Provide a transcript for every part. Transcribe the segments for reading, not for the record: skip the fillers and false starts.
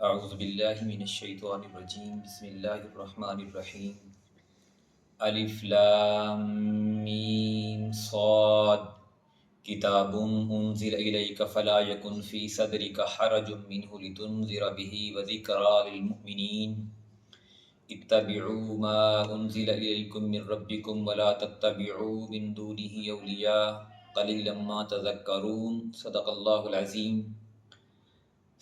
اعوذ باللہ من الشیطان الرجیم بسم اللہ الرحمن الرحیم الف لام میم صاد کتاب انزل الیک فلا یکن فی صدرک حرج منہ لتنذر به وذکری للمؤمنین اتبعوا ما انزل الیکم من ربکم ولا تتبعوا من دونه اولیاء قلیلا ما تذکرون صدق اللہ العظیم۔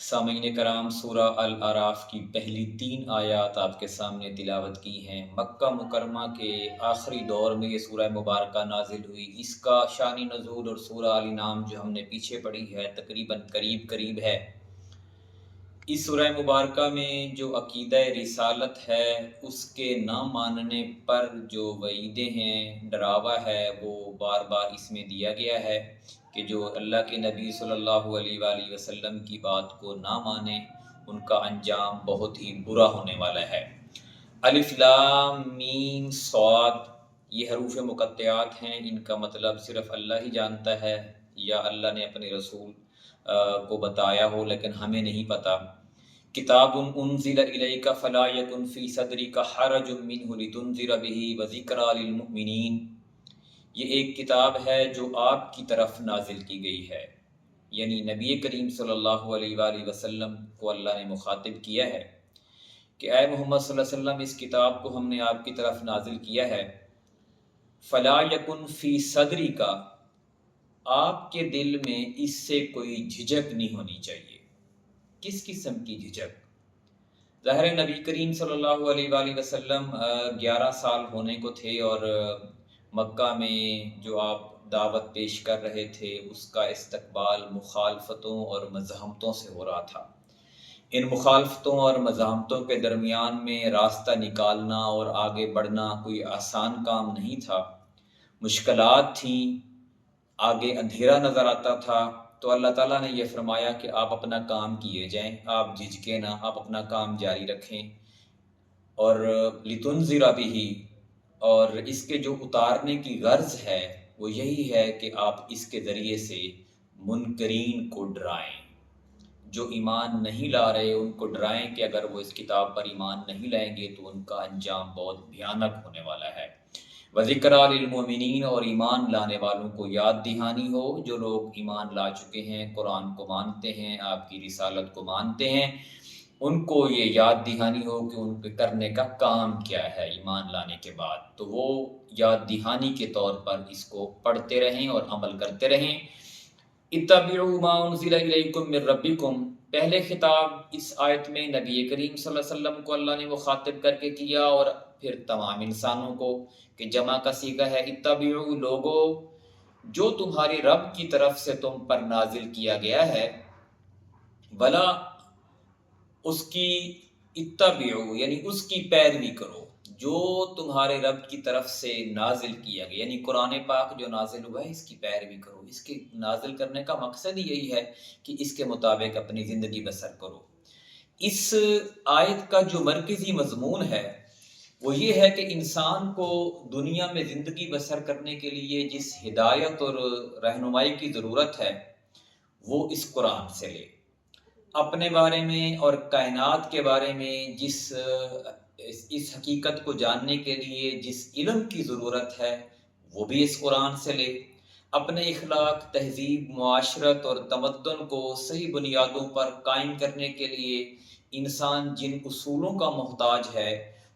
سامعین کرام، سورہ الاعراف کی پہلی 3 آیات آپ کے سامنے تلاوت کی ہیں۔ مکہ مکرمہ کے آخری دور میں یہ سورہ مبارکہ نازل ہوئی۔ اس کا شان نزول اور سورہ الانعام جو ہم نے پیچھے پڑھی ہے تقریباً قریب ہے۔ اس سورہ مبارکہ میں جو عقیدہ رسالت ہے اس کے نہ ماننے پر جو وعیدیں ہیں، ڈراوا ہے، وہ بار بار اس میں دیا گیا ہے کہ جو اللہ کے نبی صلی اللہ علیہ وآلہ وسلم کی بات کو نہ مانے ان کا انجام بہت ہی برا ہونے والا ہے۔ الف لام میم صاد یہ حروف مقطعات ہیں، ان کا مطلب صرف اللہ ہی جانتا ہے یا اللہ نے اپنے رسول کو بتایا ہو لیکن ہمیں نہیں پتہ۔ کتاب انزل الیک فلا یکن فی صدرک حرج منہ لتنذر به وذکری للمؤمنین، یہ ایک کتاب ہے جو آپ کی طرف نازل کی گئی ہے، یعنی نبی کریم صلی اللہ علیہ وآلہ وسلم کو اللہ نے مخاطب کیا ہے کہ اے محمد صلی اللہ علیہ وسلم، اس کتاب کو ہم نے آپ کی طرف نازل کیا ہے۔ فلا یکن فی صدری کا، آپ کے دل میں اس سے کوئی جھجک نہیں ہونی چاہیے۔ کس قسم کی جھجک؟ ظاہر نبی کریم صلی اللہ علیہ وآلہ وسلم 11 سال ہونے کو تھے اور مکہ میں جو آپ دعوت پیش کر رہے تھے اس کا استقبال مخالفتوں اور مزاحمتوں سے ہو رہا تھا۔ ان مخالفتوں اور مزاحمتوں کے درمیان میں راستہ نکالنا اور آگے بڑھنا کوئی آسان کام نہیں تھا، مشکلات تھیں، آگے اندھیرا نظر آتا تھا۔ تو اللہ تعالیٰ نے یہ فرمایا کہ آپ اپنا کام کیے جائیں، آپ جھجکیں نہ، آپ اپنا کام جاری رکھیں۔ اور لتنذر به، اور اس کے جو اتارنے کی غرض ہے وہ یہی ہے کہ آپ اس کے ذریعے سے منکرین کو ڈرائیں، جو ایمان نہیں لا رہے ان کو ڈرائیں کہ اگر وہ اس کتاب پر ایمان نہیں لائیں گے تو ان کا انجام بہت بھیانک ہونے والا ہے۔ وذکریٰ للمؤمنین، اور ایمان لانے والوں کو یاد دہانی ہو، جو لوگ ایمان لا چکے ہیں، قرآن کو مانتے ہیں، آپ کی رسالت کو مانتے ہیں، ان کو یہ یاد دہانی ہو کہ ان کے کرنے کا کام کیا ہے ایمان لانے کے بعد، تو وہ یاد دہانی کے طور پر اس کو پڑھتے رہیں اور عمل کرتے رہیں۔ اتبعوا ما انزل الیکم من ربکم، پہلے خطاب اس آیت میں نبی کریم صلی اللہ علیہ وسلم کو اللہ نے مخاطب کر کے کیا اور پھر تمام انسانوں کو، کہ جمع کا صیغہ ہے اتبعوا، لوگو جو تمہاری رب کی طرف سے تم پر نازل کیا گیا ہے، بلا اس کی اتبعوا یعنی اس کی پیروی کرو، جو تمہارے رب کی طرف سے نازل کیا گیا، یعنی قرآن پاک جو نازل ہوا ہے اس کی پیروی کرو۔ اس کے نازل کرنے کا مقصد یہی ہے کہ اس کے مطابق اپنی زندگی بسر کرو۔ اس آیت کا جو مرکزی مضمون ہے وہ یہ ہے کہ انسان کو دنیا میں زندگی بسر کرنے کے لیے جس ہدایت اور رہنمائی کی ضرورت ہے وہ اس قرآن سے لے، اپنے بارے میں اور کائنات کے بارے میں اس حقیقت کو جاننے کے لیے جس علم کی ضرورت ہے وہ بھی اس قرآن سے لے، اپنے اخلاق، تہذیب، معاشرت اور تمدن کو صحیح بنیادوں پر قائم کرنے کے لیے انسان جن اصولوں کا محتاج ہے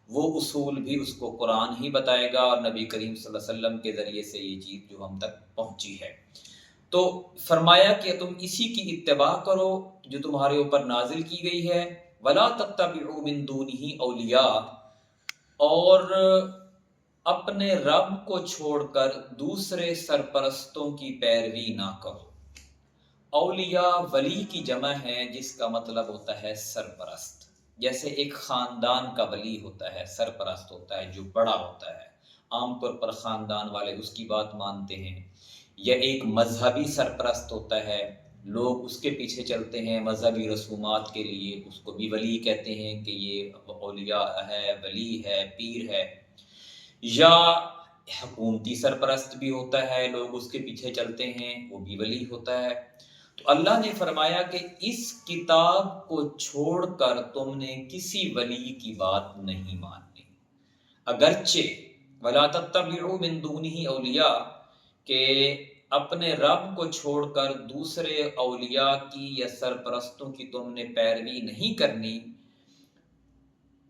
وہ اصول بھی اس کو قرآن ہی بتائے گا، اور نبی کریم صلی اللہ علیہ وسلم کے ذریعے سے یہ چیز جو ہم تک پہنچی ہے۔ تو فرمایا کہ تم اسی کی اتباع کرو جو تمہارے اوپر نازل کی گئی ہے، ولا تتبعوا من دونہ اولیاء، اور اپنے رب کو چھوڑ کر دوسرے سرپرستوں کی پیروی نہ کرو۔ اولیاء ولی کی جمع ہے جس کا مطلب ہوتا ہے سرپرست، جیسے ایک خاندان کا ولی ہوتا ہے، سرپرست ہوتا ہے جو بڑا ہوتا ہے، عام طور پر خاندان والے اس کی بات مانتے ہیں، یا ایک مذہبی سرپرست ہوتا ہے، لوگ اس کے پیچھے چلتے ہیں مذہبی رسومات کے لیے، اس کو بھی ولی کہتے ہیں کہ یہ اولیاء ہے، ولی ہے، پیر ہے۔ یا حکومتی سرپرست بھی ہوتا ہے، لوگ اس کے پیچھے چلتے ہیں، وہ بھی ولی ہوتا ہے۔ تو اللہ نے فرمایا کہ اس کتاب کو چھوڑ کر تم نے کسی ولی کی بات نہیں ماننی، اگرچہ وَلَا تَتَّبِعُوا مِن دُونِهِ اولیاء، کہ اپنے رب کو چھوڑ کر دوسرے اولیاء کی یا سرپرستوں کی تم نے پیروی نہیں کرنی،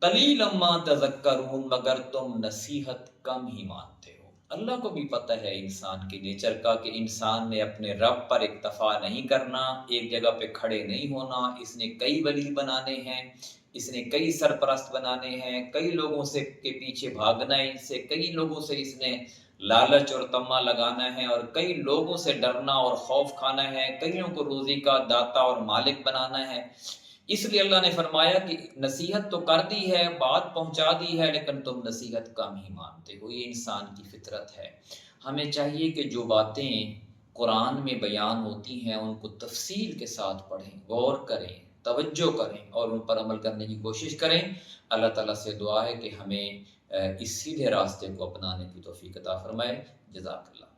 قلیلا ما تذکرون، مگر تم نصیحت کم ہی مانتے ہو۔ اللہ کو بھی پتہ ہے انسان کے نیچر کا کہ انسان نے اپنے رب پر اکتفا نہیں کرنا، ایک جگہ پہ کھڑے نہیں ہونا، اس نے کئی ولی بنانے ہیں، اس نے کئی سرپرست بنانے ہیں، کئی لوگوں سے کے پیچھے بھاگنا ہے، اس سے کئی لوگوں سے اس نے لالچ اور طمع لگانا ہے، اور کئی لوگوں سے ڈرنا اور خوف کھانا ہے، کئیوں کو روزی کا داتا اور مالک بنانا ہے۔ اس لیے اللہ نے فرمایا کہ نصیحت تو کر دی ہے، بات پہنچا دی ہے، لیکن تم نصیحت کم ہی مانتے ہو۔ یہ انسان کی فطرت ہے۔ ہمیں چاہیے کہ جو باتیں قرآن میں بیان ہوتی ہیں ان کو تفصیل کے ساتھ پڑھیں، غور کریں، توجہ کریں اور ان پر عمل کرنے کی کوشش کریں۔ اللہ تعالیٰ سے دعا ہے کہ ہمیں اس سیدھے راستے کو اپنانے کی توفیق عطا فرمائے۔ جزاک اللہ۔